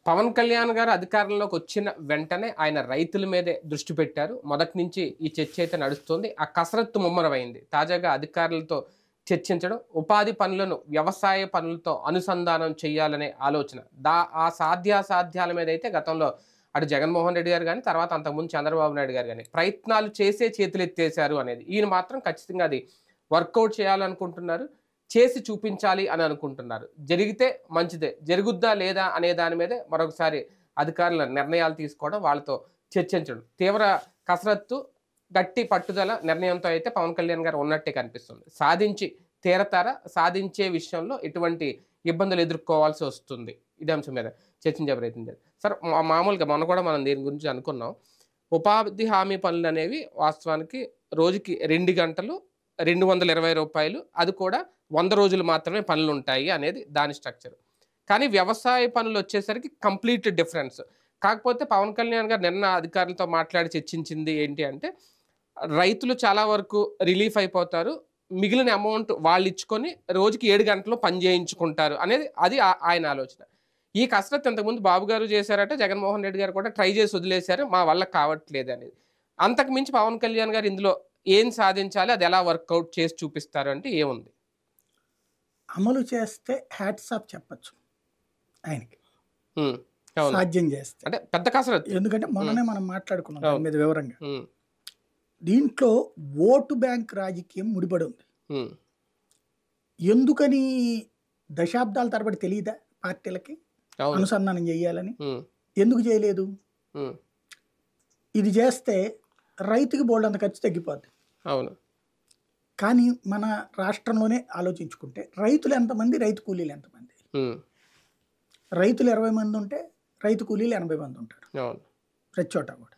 పవన్ కళ్యాణ్ గారు అధికారంలోకి వచ్చిన వెంటనే ఆయన రైతుల మీదే దృష్టి పెట్టారు. మొదటి నుంచి ఈ చర్చ అయితే నడుస్తుంది. ఆ కసరత్తు ముమ్మరమైంది. తాజాగా అధికారులతో చర్చించడం, ఉపాధి పనులను వ్యవసాయ పనులతో అనుసంధానం చేయాలనే ఆలోచన. ఆ సాధ్యాసాధ్యాల మీద అయితే గతంలో అటు జగన్మోహన్ రెడ్డి గారు గాని, తర్వాత అంతకుముందు చంద్రబాబు నాయుడు గారు గాని ప్రయత్నాలు చేసే చేతులెత్తేశారు అనేది. ఈయన మాత్రం ఖచ్చితంగా అది వర్కౌట్ చేయాలనుకుంటున్నారు. చేసి చూపించాలి అని అనుకుంటున్నారు. జరిగితే మంచిదే. జరుగుద్దా లేదా అనే దాని మీదే మరొకసారి అధికారుల నిర్ణయాలు తీసుకోవడం, వాళ్ళతో చర్చించడం. తీవ్ర కసరత్తు, గట్టి పట్టుదల, నిర్ణయంతో అయితే పవన్ కళ్యాణ్ గారు ఉన్నట్టే కనిపిస్తుంది. సాధించి తీరతారా? సాధించే విషయంలో ఎటువంటి ఇబ్బందులు ఎదుర్కోవాల్సి వస్తుంది? ఇదే అంశం మీద చర్చించే ప్రయత్నం చేద్దాం. సార్, మామూలుగా మొన్న కూడా మనం దీని గురించి అనుకున్నాం. ఉపాధి హామీ పనులు అనేవి వాస్తవానికి రోజుకి 2 గంటలు రూ. 220, అది కూడా 100 రోజులు మాత్రమే పనులుంటాయి అనేది దాని స్ట్రక్చర్. కానీ వ్యవసాయ పనులు వచ్చేసరికి కంప్లీట్ డిఫరెన్స్. కాకపోతే పవన్ కళ్యాణ్ గారు నిన్న అధికారులతో మాట్లాడి చర్చించింది ఏంటి అంటే, రైతులు చాలా వరకు రిలీఫ్ అయిపోతారు. మిగిలిన అమౌంట్ వాళ్ళు ఇచ్చుకొని రోజుకి 7 గంటలు పని చేయించుకుంటారు అనేది అది ఆయన ఆలోచన. ఈ కసరత్తు ఇంతకుముందు బాబు గారు చేశారట, జగన్మోహన్ రెడ్డి గారు కూడా ట్రై చేసి వదిలేశారు. మా వల్ల కావట్లేదు అనేది. అంతకు మించి పవన్ కళ్యాణ్ గారు ఇందులో ఏం సాధించాలి? అది ఎలా వర్కౌట్ చేసి చూపిస్తారు అంటే ఏముంది? అమలు చేస్తే హ్యాట్స్ ఆఫ్ చెప్పచ్చు ఆయనకి, అవును. సాధ్యం చేస్తే. అంటే పెద్ద కసరత్తు. ఎందుకంటే మొన్ననే మనం మాట్లాడుకున్నాం దాని మీద వివరంగా. దీంట్లో ఓటు బ్యాంక్ రాజకీయం ముడిపడి ఉంది. ఎందుకని దశాబ్దాల తరబడి తెలియదా పార్టీలకి అనుసంధానం చేయాలని? ఎందుకు చేయలేదు? ఇది చేస్తే రైతుకి బోల్డ్ అంత ఖర్చు తగ్గిపోద్ది. అవును. కానీ మన రాష్ట్రంలోనే ఆలోచించుకుంటే రైతులు ఎంతమంది, రైతు కూలీలు ఎంతమంది? రైతులు 20 మంది ఉంటే రైతు కూలీలు 80 మంది ఉంటారు ప్రతి చోట కూడా.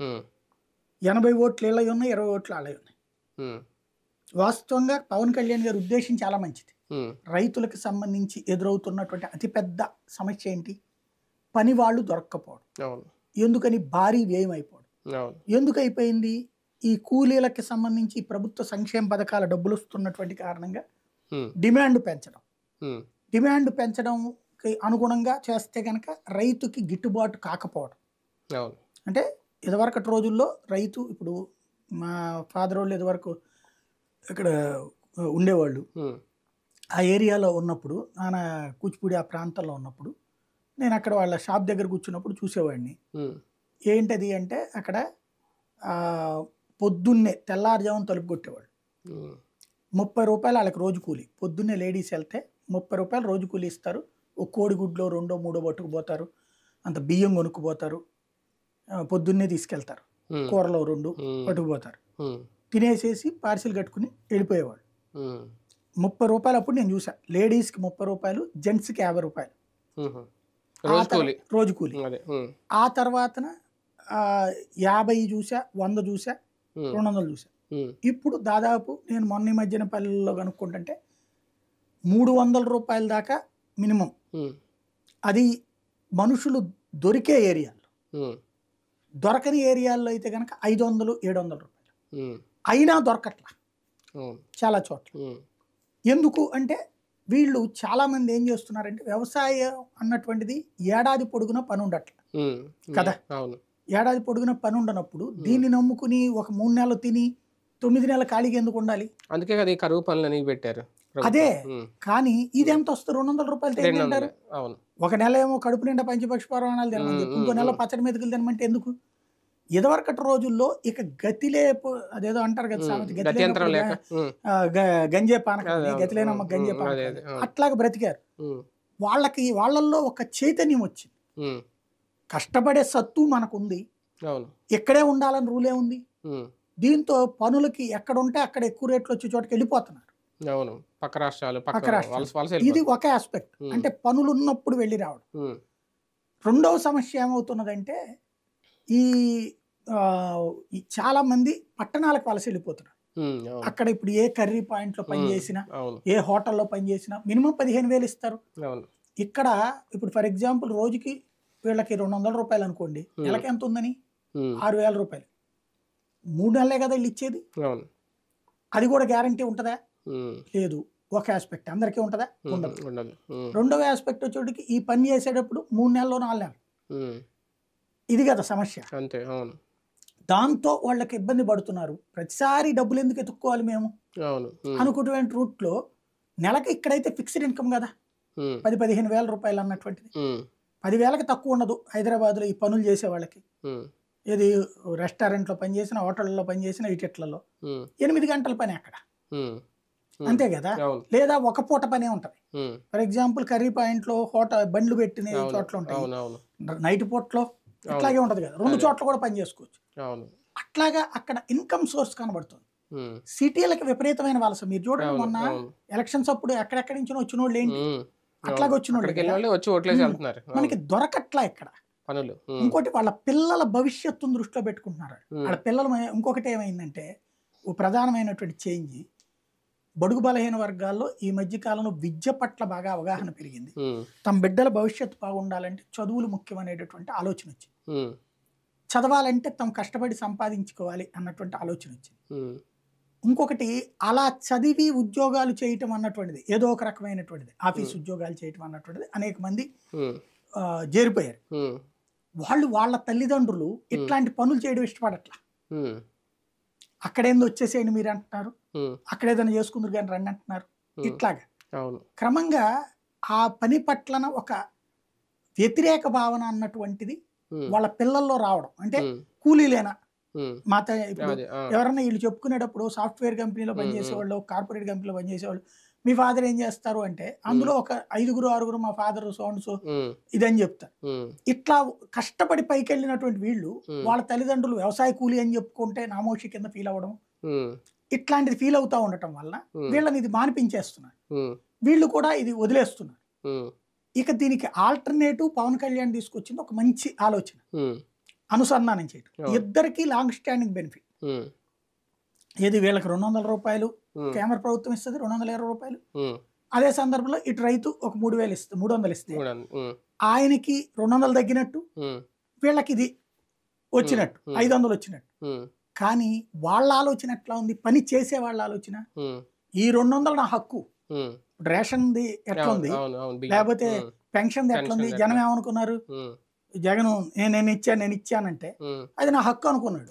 80 ఓట్లు వీళ్ళవి ఉన్నాయి, 20 ఓట్లు వాళ్ళవి ఉన్నాయి. వాస్తవంగా పవన్ కళ్యాణ్ గారి ఉద్దేశం చాలా మంచిది. రైతులకు సంబంధించి ఎదురవుతున్నటువంటి అతిపెద్ద సమస్య ఏంటి? పని వాళ్ళు దొరక్కపోవడం. ఎందుకని? భారీ వ్యయం అయిపోవడం. ఎందుకు అయిపోయింది? ఈ కూలీలకి సంబంధించి ప్రభుత్వ సంక్షేమ పథకాల డబ్బులు వస్తున్నటువంటి కారణంగా డిమాండ్ పెంచడం. డిమాండ్ పెంచడంకి అనుగుణంగా చేస్తే కనుక రైతుకి గిట్టుబాటు కాకపోవడం. అంటే ఇదివరకటి రోజుల్లో రైతు, ఇప్పుడు మా ఫాదర్ వాళ్ళు ఇదివరకు ఇక్కడ ఉండేవాళ్ళు, ఆ ఏరియాలో ఉన్నప్పుడు, నాన్న కూచిపూడి ఆ ప్రాంతంలో ఉన్నప్పుడు నేను అక్కడ వాళ్ళ షాప్ దగ్గర కూర్చున్నప్పుడు చూసేవాడిని. ఏంటది అంటే అక్కడ పొద్దున్నే తెల్లారుజామున తలుపు కొట్టేవాళ్ళు. 30 రూపాయలు వాళ్ళకి రోజు కూలి. పొద్దున్నే లేడీస్ వెళ్తే 30 రూపాయలు రోజు కూలి ఇస్తారు. ఒక కోడిగుడ్లో 2 3 పట్టుకుపోతారు, అంత బియ్యం కొనుక్కుపోతారు, పొద్దున్నే తీసుకెళ్తారు, కూరలో 2 పట్టుకుపోతారు, తినేసేసి పార్సిల్ కట్టుకుని వెళ్ళిపోయేవాళ్ళు. 30 రూపాయలు అప్పుడు నేను చూసా. లేడీస్కి 30 రూపాయలు, జెంట్స్కి 50 రూపాయలు రోజు కూలి. ఆ తర్వాతన 50 చూసా, 100 చూసా, 200 చూసా. ఇప్పుడు దాదాపు నేను మొన్న మధ్యన పల్లెల్లో కనుక్కుంటుంటే 300 రూపాయల దాకా మినిమం. అది మనుషులు దొరికే ఏరియాల్లో. దొరకని ఏరియాల్లో అయితే కనుక 500 700 రూపాయలు అయినా దొరకట్లా చాలా చోట్ల. ఎందుకు అంటే వీళ్ళు చాలామంది ఏం చేస్తున్నారంటే, వ్యవసాయం అన్నటువంటిది ఏడాది పొడుగున పని ఉండట్ల కదా. ఏడాది పొడుగున పని ఉండనప్పుడు దీన్ని నమ్ముకుని ఒక 3 నెలలు తిని 9 నెలల ఖాళీగా ఎందుకు ఉండాలి? అందుకే కదా ఈ కరువు పనులు పెట్టారు. అదే. కానీ ఇది ఎంత వస్తుంది? 200 రూపాయలు తింటారు. ఒక నెల ఏమో కడుపు నిండా పంచపక్ష పరమాణాలు తినమని చెప్పి, ఇంకో నెల పచ్చడి మెతుకులు తినమంటే ఎందుకు? ఇదివరకటి రోజుల్లో ఇక గతిలేపు, అదేదో అంటారు కదా సామెత, గంజే పానకం, గతిలేనమ్మ గంజే పానకం, అట్లాగా బ్రతికారు. వాళ్ళల్లో ఒక చైతన్యం వచ్చింది. కష్టపడే సత్తు మనకుంది, ఇక్కడే ఉండాలని రూలే ఉంది. దీంతో పనులకి ఎక్కడ ఉంటే అక్కడ ఎక్కువ రేట్లు వచ్చే చోటకి వెళ్ళిపోతున్నారు. ఇది ఒక ఆస్పెక్ట్. అంటే పనులు ఉన్నప్పుడు వెళ్ళి రావడం. రెండవ సమస్య ఏమవుతున్నదంటే, ఈ చాలా మంది పట్టణాలకు వలస వెళ్ళిపోతున్నారు. అక్కడ ఇప్పుడు ఏ కర్రీ పాయింట్లో పనిచేసినా, ఏ హోటల్లో పనిచేసినా మినిమం 15,000 ఇస్తారు. ఇక్కడ ఇప్పుడు ఫర్ ఎగ్జాంపుల్ రోజుకి వీళ్ళకి 200 రూపాయలు అనుకోండి, నెలకి ఎంత ఉందని 6,000 రూపాయలు. 3 నెలలే కదా వీళ్ళు ఇచ్చేది. అది కూడా గ్యారంటీ ఉంటుందా? లేదు. ఒక ఆస్పెక్ట్. అందరికీ ఉంటుందా? ఉండదు. రెండవ ఆస్పెక్ట్ వచ్చేటికి ఈ పని చేసేటప్పుడు 3 నెలలు 4 నెలలు ఇది కదా సమస్య. అంతే. అవును. దాంతో వాళ్ళకి ఇబ్బంది పడుతున్నారు. ప్రతిసారి డబ్బులు ఎందుకు ఎత్తుక్కోవాలి మేము అనుకునేటువంటి రూట్లో నెలకి ఇక్కడైతే ఫిక్స్డ్ ఇన్కమ్ కదా 10-15 వేల రూపాయలు అన్నటువంటిది 10,000కి తక్కువ ఉండదు హైదరాబాద్లో ఈ పనులు చేసే వాళ్ళకి. ఇది రెస్టారెంట్లో పనిచేసిన, హోటల్లో పనిచేసిన, ఇట్లలో 8 గంటల పని అక్కడ, అంతే కదా. లేదా ఒక పూట పనే ఉంటది. ఫర్ ఎగ్జాంపుల్ కర్రీ పాయింట్లో బండ్లు పెట్టిన చోట్ల ఉంటాయి, నైట్ పూటలో ఇట్లాగే ఉంటది కదా, 2 చోట్ల కూడా పని చేసుకోవచ్చు. అట్లాగా అక్కడ ఇన్కమ్ సోర్స్ కనబడుతుంది. సిటీలకు విపరీతమైన వలస. మీరు చూడండి మొన్న ఎలక్షన్స్ అప్పుడు ఎక్కడెక్కడి నుంచి వచ్చిన వాళ్ళు ఏంటి అట్లాగే వచ్చిన వాళ్ళు మనకి దొరకట్లా ఇక్కడ పనులు. ఇంకోటి వాళ్ళ పిల్లల భవిష్యత్తును దృష్టిలో పెట్టుకుంటున్నారు వాళ్ళ పిల్లలు. ఇంకొకటి ఏమైందంటే ప్రధానమైనటువంటి చేంజ్, బడుగు బలహీన వర్గాల్లో ఈ మధ్య కాలంలో విద్య పట్ల బాగా అవగాహన పెరిగింది. తమ బిడ్డల భవిష్యత్తు బాగుండాలంటే చదువులు ముఖ్యమైనటువంటి ఆలోచన వచ్చింది. చదవాలంటే తమ కష్టపడి సంపాదించుకోవాలి అన్నటువంటి ఆలోచన వచ్చింది. ఇంకొకటి అలా చదివి ఉద్యోగాలు చేయటం అన్నటువంటిది, ఏదో ఒక రకమైనటువంటిది ఆఫీస్ ఉద్యోగాలు చేయటం అన్నటువంటిది అనేక మంది చేరిపోయారు. వాళ్ళు వాళ్ళ తల్లిదండ్రులు ఇట్లాంటి పనులు చేయడం ఇష్టపడట్లా. అక్కడేందో వచ్చేసేయండి మీరు అంటున్నారు, అక్కడ ఏదైనా చేసుకుందరు కానీ రండి అంటున్నారు. ఇట్లాగా క్రమంగా ఆ పని పట్లన ఒక వ్యతిరేక భావన అన్నటువంటిది వాళ్ళ పిల్లల్లో రావడం. అంటే కూలీలేనా మాత, ఇప్పుడు ఎవరన్నా వీళ్ళు చెప్పుకునేటప్పుడు సాఫ్ట్వేర్ కంపెనీలో పనిచేసేవాళ్ళు, కార్పొరేట్ కంపెనీలో పనిచేసేవాళ్ళు, మీ ఫాదర్ ఏం చేస్తారు అంటే అందులో ఒక 5-6 మా ఫాదర్ సోన్స్ ఇదని చెప్తారు. ఇట్లా కష్టపడి పైకి వెళ్ళినటువంటి వీళ్ళు వాళ్ళ తల్లిదండ్రులు వ్యవసాయ కూలీ అని చెప్పుకుంటే నామోషి కింద ఫీల్ అవ్వడం, ఇట్లాంటిది ఫీల్ అవుతా ఉండటం వల్ల వీళ్ళని ఇది మానిపించేస్తున్నారు. వీళ్ళు కూడా ఇది వదిలేస్తున్నారు. ఇక దీనికి ఆల్టర్నేటివ్ పవన్ కళ్యాణ్ తీసుకొచ్చింది ఒక మంచి ఆలోచన, అనుసంధానం చేయడం. ఇద్దరికి లాంగ్ స్టాండింగ్ బెనిఫిట్. ఏది వీళ్ళకి 200 రూపాయలు కేంద్ర ప్రభుత్వం ఇస్తుంది, 220 రూపాయలు. అదే సందర్భంలో ఇటు రైతు ఒక 3,000 ఇస్తుంది, 300 ఇస్తే ఆయనకి 200 తగ్గినట్టు, వీళ్ళకి ఇది వచ్చినట్టు 500 వచ్చినట్టు. కానీ వాళ్ళ ఆలోచన ఎట్లా ఉంది, పని చేసే వాళ్ళ ఆలోచన ఈ 200 నా హక్కు. రేషన్ది ఎట్లా ఉంది, లేకపోతే పెన్షన్ ఎట్లా ఉంది. జనం ఏమనుకున్నారు, జగన్ నేను ఇచ్చానంటే అది నా హక్కు అనుకున్నాడు.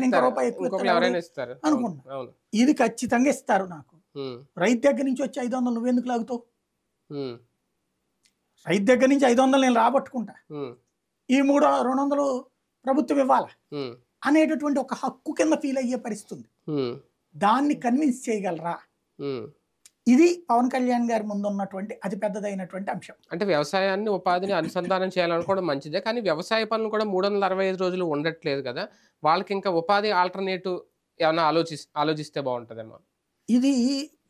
ఇంకో రూపాయి ఎక్కువ అనుకున్నాడు. ఇది ఖచ్చితంగా ఇస్తారు నాకు. రైతు దగ్గర నుంచి వచ్చి 500 నువ్వెందుకు లాగుతావు, రైతు దగ్గర నుంచి 500 నేను రాబట్టుకుంటా, ఈ 200 ప్రభుత్వం ఇవ్వాలా అనేటటువంటి ఒక హక్కు కింద ఫీల్ అయ్యే పరిస్థితి. దాన్ని కన్విన్స్ చేయగలరా, ఇది పవన్ కళ్యాణ్ గారి ముందు ఉన్నటువంటి అతి పెద్దదైనటువంటి అంశం. అంటే వ్యవసాయాన్ని ఉపాధిని అనుసంధానం చేయాలనుకోవడం మంచిదే, కానీ వ్యవసాయ పనులు కూడా 365 రోజులు ఉండట్లేదు కదా, వాళ్ళకి ఇంకా ఉపాధి ఆల్టర్నేటివ్ ఏమైనా ఆలోచిస్తే బాగుంటుందేమో. ఇది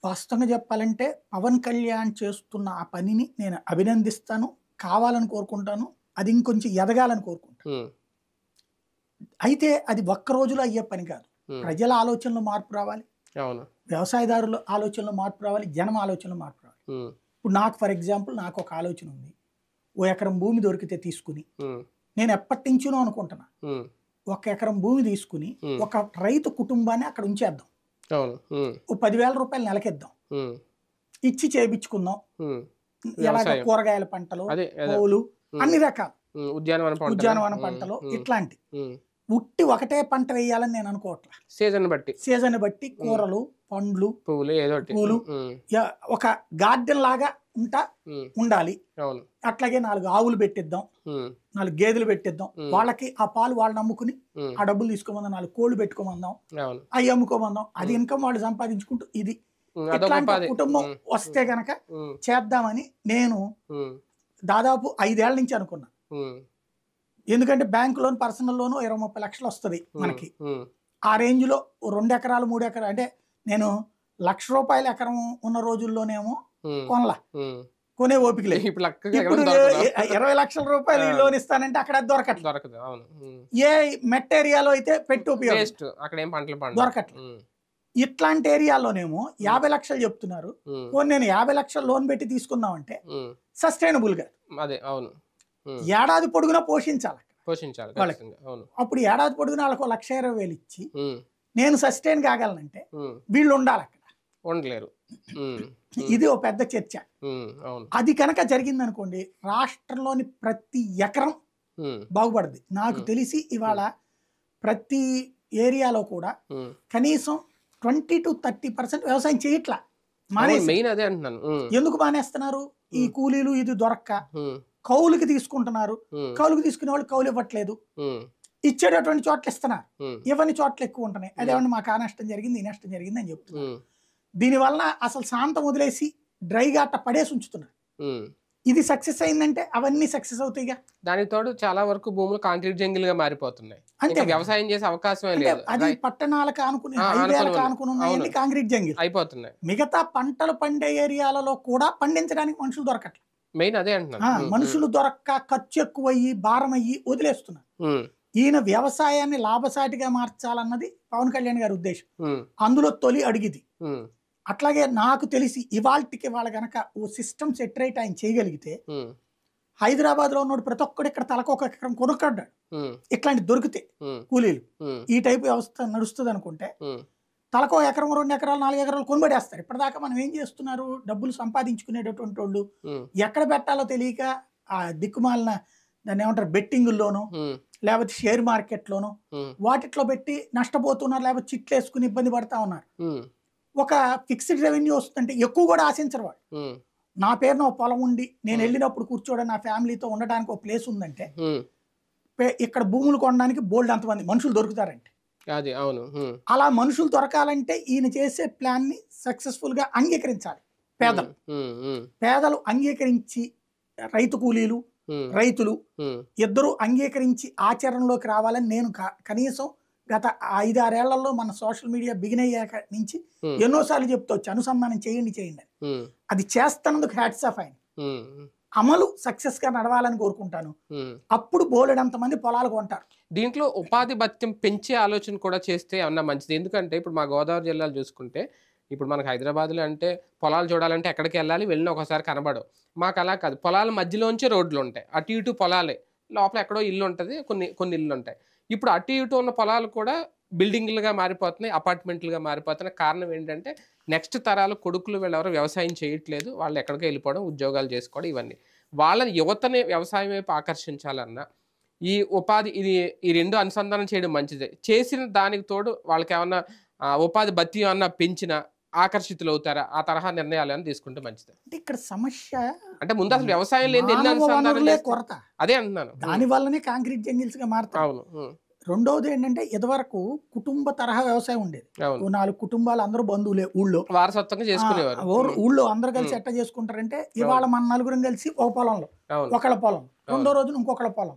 వాస్తవంగా చెప్పాలంటే పవన్ కళ్యాణ్ చేస్తున్న ఆ పనిని నేను అభినందిస్తాను, కావాలని కోరుకుంటాను, అది ఇంకొంచెం ఎదగాలని కోరుకుంటాను. అయితే అది ఒక్క రోజులో అయ్యే పని కాదు. ప్రజల ఆలోచనలో మార్పు రావాలి, వ్యవసాయదారుల ఆలోచనలో మార్పు రావాలి, జనం ఆలోచనలో మార్పు రావాలి. ఇప్పుడు నాకు ఫర్ ఎగ్జాంపుల్ నాకు ఒక ఆలోచన ఉంది, 1 ఎకరం భూమి దొరికితే తీసుకుని, నేను ఎప్పటి నుంచినో అనుకుంటున్నా 1 ఎకరం భూమి తీసుకుని ఒక రైతు కుటుంబాన్ని అక్కడ ఉంచేద్దాం, 10,000 రూపాయలు నెలకిద్దాం, ఇచ్చి చేయించుకుందాం. ఎలాగ కూరగాయల పంటలు, పూలు, అన్ని రకాలు ఉద్యానవన పంటలు, ఇట్లాంటి ఉట్టి ఒకటే పంట వేయాలని నేను అనుకోవట్లా. సీజన్ బట్టి కూరలు, పండ్లు, పూలు ఒక గార్డెన్ లాగా ఉండాలి. అట్లాగే 4 ఆవులు పెట్టిద్దాం, 4 గేదెలు పెట్టిద్దాం, వాళ్ళకి ఆ పాలు వాళ్ళని అమ్ముకుని ఆ డబ్బులు తీసుకోమందాం, 4 కోళ్ళు పెట్టుకోమందాం, అవి అమ్ముకోమందాం, అది ఇన్కమ్ వాళ్ళు సంపాదించుకుంటూ ఇది ఇట్లాంటి కుటుంబం వస్తే గనక చేద్దామని నేను దాదాపు 5 ఏళ్ల నుంచి అనుకున్నా. ఎందుకంటే బ్యాంక్ లోన్, పర్సనల్ లోను 20-30 లక్షలు వస్తుంది మనకి. ఆ రేంజ్ లో 2 ఎకరాలు 3 ఎకరాలు అంటే నేను ₹1,00,000 ఎకరం ఉన్న రోజుల్లోనేమో కొనే ఓపిక లేదు. ఇప్పుడు 20 లక్షల రూపాయలు లోన్ ఇస్తానంటే అక్కడ దొరకట్లేదు. ఏ మెట్ ఏరియాలో అయితే పెట్టి ఉపయోగం దొరకట్లేదు. ఇట్లాంటి ఏరియాలోనేమో 50 లక్షలు చెప్తున్నారు. నేను 50 లక్షలు లోన్ పెట్టి తీసుకుందామంటే సస్టైనబుల్ గా ఏడాది పొడుగునా పోషించాలి. అప్పుడు ఏడాది పొడుగునా వాళ్ళకు 1,20,000 ఇచ్చి నేను సస్టైన్ కాగలనంటే వీళ్ళు ఉండాలి, అక్కడ ఉండలేరు. ఇది ఓ పెద్ద చర్చ. అది కనుక జరిగింది అనుకోండి, రాష్ట్రంలోని ప్రతి ఎకరం బాగుపడద్ది. నాకు తెలిసి ఇవాళ ప్రతి ఏరియాలో కూడా కనీసం 20 to 30% వ్యవసాయం చేయట్లా, మానేసి. ఎందుకు మానేస్తున్నారు? ఈ కూలీలు ఇది దొరక్క కౌలుకి తీసుకుంటున్నారు. కౌలుకి తీసుకునే వాళ్ళు కౌలు ఇవ్వట్లేదు, ఇచ్చేటటువంటి చోట్ల ఇస్తున్నారు, ఇవ్వని చోట్ల ఎక్కువ ఉంటున్నాయి. అదేమన్నా మాకు ఆ నష్టం జరిగింది ఈ నష్టం జరిగింది అని చెప్తున్నారు. దీనివల్ల అసలు శాంతం వదిలేసి డ్రైగా అట్ట పడేసి ఉంచుతున్నారు. ఇది సక్సెస్ అయిందంటే అవన్నీ సక్సెస్ అవుతాయిగా. దానికి తోడు చాలా వరకు భూములు కాంక్రీట్ జంగిల్ గా మారిపోతున్నాయి. అంటే వ్యవసాయం చేసే అవకాశమే లేదు. అది పట్టణాలకు ఆనుకుని హైవేలకు ఆనుకుని ఉన్నాయని కాంక్రీట్ జంగిల్ అయిపోతున్నాయి. మిగతా పంటలు పండే ఏరియాలలో కూడా పండించడానికి మనుషులు దొరకట్లేదు. మెయిన్ అదే అంటున్నారు. మనుషులు దొరక్క ఖర్చు ఎక్కువయ్యి భారం అయ్యి వదిలేస్తున్నారు. ఈయన వ్యవసాయాన్ని లాభసాటిగా మార్చాలన్నది పవన్ కళ్యాణ్ గారి ఉద్దేశం. అందులో తొలి అడిగిది. అట్లాగే నాకు తెలిసి ఇవాళకి వాళ్ళ గనక ఓ సిస్టమ్ సెట్ రైట్ ఆయన చేయగలిగితే హైదరాబాద్ లో ఉన్నాడు ప్రతి ఒక్కడు ఇక్కడ తలకొక ఎకరం కొనుక్కాడు. ఇట్లాంటి దొరికితే కూలీలు ఈ టైపు వ్యవస్థ నడుస్తుంది అనుకుంటే తలకో ఎకరం 2 ఎకరాలు 4 ఎకరాలు కొనుబడేస్తారు. ఇప్పటిదాకా మనం ఏం చేస్తున్నారు? డబ్బులు సంపాదించుకునేటటువంటి వాళ్ళు ఎక్కడ పెట్టాలో తెలియక ఆ దిక్కుమాలిన దాన్ని ఏమంటారు బెట్టింగుల్లోనూ లేకపోతే షేర్ మార్కెట్లోనూ వాటిట్లో పెట్టి నష్టపోతున్నారు, లేకపోతే చిట్లు వేసుకుని ఇబ్బంది పడతా ఉన్నారు. ఒక ఫిక్స్డ్ రెవెన్యూ వస్తుందంటే ఎక్కువ కూడా ఆశించరు వాళ్ళు. నా పేరున ఒక పొలం ఉండి నేను వెళ్ళినప్పుడు కూర్చోవడం నా ఫ్యామిలీతో ఉండడానికి ఒక ప్లేస్ ఉందంటే ఇక్కడ భూములు కొనడానికి బోల్డ్ అంతమంది మనుషులు దొరుకుతారంటే. అలా మనుషులు దొరకాలంటే ఈయన చేసే ప్లాన్ ని సక్సెస్ఫుల్ గా అంగీకరించాలి పేదలు అంగీకరించి, రైతు కూలీలు రైతులు ఇద్దరు అంగీకరించి ఆచరణలోకి రావాలని నేను కనీసం గత 5-6 ఏళ్లలో మన సోషల్ మీడియా బిగిన్ అయ్యాక నుంచి ఎన్నోసార్లు చెప్తూ వచ్చి అనుసంధానం చేయండి అని. అది చేస్తున్నందుకు హ్యాట్స్ ఆఫ్ ఆయన. అమలు సక్సెస్ గా నడవాలని కోరుకుంటాను. అప్పుడు బోలెడంత మంది పొలాలు కొంటారు. దీంట్లో ఉపాధి భత్యం పెంచే ఆలోచన కూడా చేస్తే ఏమన్నా మంచిది. ఎందుకంటే ఇప్పుడు మా గోదావరి జిల్లాలో చూసుకుంటే ఇప్పుడు మనకు హైదరాబాద్లో అంటే పొలాలు చూడాలంటే ఎక్కడికి వెళ్ళాలి, వెళ్ళిన ఒకసారి కనబడవు. మాకు అలా కాదు, పొలాల మధ్యలోంచి రోడ్లు ఉంటాయి, అటు ఇటు పొలాలే, లోపల ఎక్కడో ఇల్లు ఉంటుంది, కొన్ని ఇల్లు ఉంటాయి. ఇప్పుడు అటు ఇటు ఉన్న పొలాలు కూడా బిల్డింగ్లుగా మారిపోతున్నాయి, అపార్ట్మెంట్లుగా మారిపోతున్నాయి. కారణం ఏంటంటే నెక్స్ట్ తరాలు కొడుకులు వీళ్ళెవరో వ్యవసాయం చేయట్లేదు, వాళ్ళు ఎక్కడికో వెళ్ళిపోవడం, ఉద్యోగాలు చేసుకోవడం, ఇవన్నీ. వాళ్ళని యువతని వ్యవసాయం వైపు ఆకర్షించాలన్నా ఈ ఉపాధి ఈ రెండు అనుసంధానం చేయడం మంచిదే. చేసిన దానికి తోడు వాళ్ళకి ఏమన్నా ఉపాధి భత్యం ఏమన్నా పెంచిన ఆకర్షితులు అవుతారా, ఆ తరహా నిర్ణయాలు అని తీసుకుంటే మంచిది. అంటే ఇక్కడ సమస్య అంటే ముందు అసలు వ్యవసాయం లేదు కొరత, అదే అంటున్నాను. దాని వల్లనే కాంక్రీట్ జంగిల్స్ గా మారుతాయి. అవును. రెండోది ఏంటంటే ఇదివరకు కుటుంబ తరహా వ్యవసాయం ఉండేది. 4 కుటుంబాలు అందరూ బంధువులే, ఊళ్ళో వారసత్వంగా చేసుకునేవారు. ఊళ్ళో అందరూ కలిసి ఎట్లా చేసుకుంటారంటే ఇవాళ మన నలుగురం కలిసి ఒక పొలంలో ఒకళ్ళ పొలం, రెండో రోజున ఇంకొకళ్ళ పొలం,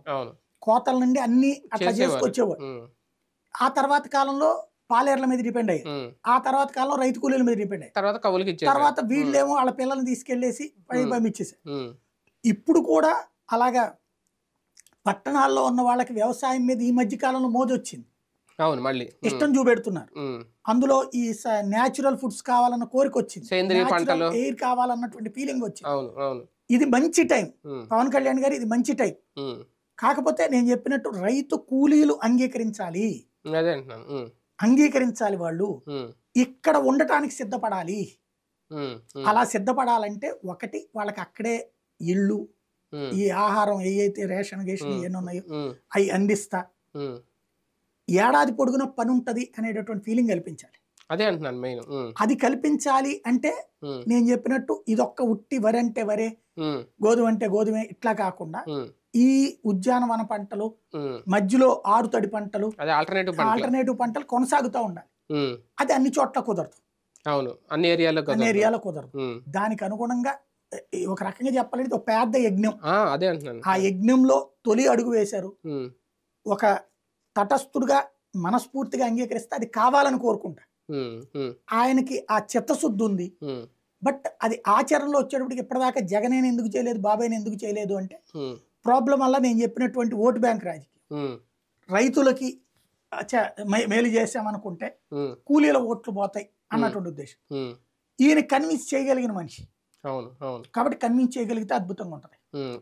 కోతల నుండి అన్ని అట్లా చేసుకొచ్చేవారు. ఆ తర్వాత కాలంలో పాలేర్ల మీద డిపెండ్ అయ్యారు. ఆ తర్వాత కాలంలో రైతు కూలీల మీద డిపెండ్ అయ్యారు. తర్వాత వీళ్ళేమో వాళ్ళ పిల్లల్ని తీసుకెళ్లేసి పంపించేసారు. ఇప్పుడు కూడా అలాగా పట్టణాల్లో ఉన్న వాళ్ళకి వ్యవసాయం మీద ఈ మధ్య కాలంలో మోజు వచ్చింది, ఇష్టం చూపెడుతున్నారు. అందులో ఈ న్యాచురల్ ఫుడ్స్ కావాలన్న కోరిక వచ్చింది, ఎయిర్ కావాలన్నటువంటి ఫీలింగ్ వచ్చింది. ఇది మంచి టైం, పవన్ కళ్యాణ్ గారు ఇది మంచి టైం. కాకపోతే నేను చెప్పినట్టు రైతు కూలీలు అంగీకరించాలి, వాళ్ళు ఇక్కడ ఉండటానికి సిద్ధపడాలి. అలా సిద్ధపడాలంటే ఒకటి వాళ్ళకి అక్కడే ఇళ్ళు, ఈ ఆహారం ఏవైతే రేషన్ గేషన్ ఏమి ఉన్నాయో అవి అందిస్తా, ఏడాది పొడుగున పని ఉంటది అనేటటువంటి ఫీలింగ్ కల్పించాలి. అదే అంటున్నాను మెయిన్. అది కల్పించాలి అంటే నేను చెప్పినట్టు ఇదొక్క ఉట్టి వరి అంటే వరే, గోధుమ అంటే గోధుమే ఇట్లా కాకుండా ఈ ఉద్యానవన పంటలు మధ్యలో ఆరుతడి పంటలు, ఆల్టర్నేటివ్ పంటలు కొనసాగుతూ ఉండాలి. అది అన్ని చోట్ల కుదరదు, అన్ని ఏరియాలో కుదరదు. దానికి అనుగుణంగా ఒక రకంగా చెప్పాలంటే ఒక పెద్ద యజ్ఞం. ఆ యజ్ఞంలో తొలి అడుగు వేశారు. ఒక తటస్థుడుగా మనస్ఫూర్తిగా అంగీకరిస్తే అది కావాలని కోరుకుంటా. ఆయనకి ఆ చిత్తశుద్ధి ఉంది. బట్ అది ఆచరణలో వచ్చేటప్పటికి ఇప్పటిదాకా జగన్ ఎందుకు చేయలేదు, బాబాయ్ ఎందుకు చేయలేదు అంటే ప్రాబ్లం వల్ల నేను చెప్పినటువంటి ఓటు బ్యాంక్ రాజకీయం, రైతులకి మేలు చేసామనుకుంటే కూలీల ఓట్లు పోతాయి అన్నటువంటి ఉద్దేశం. ఈయన కన్విన్స్ చేయగలిగిన మనిషి కాబట్టి కన్విన్స్ చేయగలిగితే అద్భుతంగా ఉంటుంది.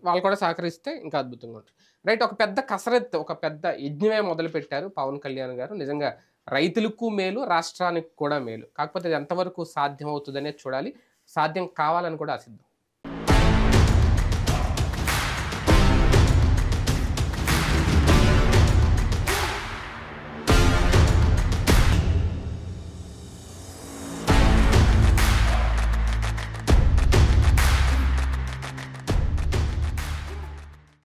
వాళ్ళు కూడా సహకరిస్తే ఇంకా అద్భుతంగా ఉంటుంది. రైట్, ఒక పెద్ద కసరత్తు, ఒక పెద్ద యజ్ఞమే మొదలు పెట్టారు పవన్ కళ్యాణ్ గారు. నిజంగా రైతులకు మేలు, రాష్ట్రానికి కూడా మేలు. కాకపోతే అది ఎంతవరకు సాధ్యం అవుతుందనే చూడాలి. సాధ్యం కావాలని కూడా ఆశిద్దాం.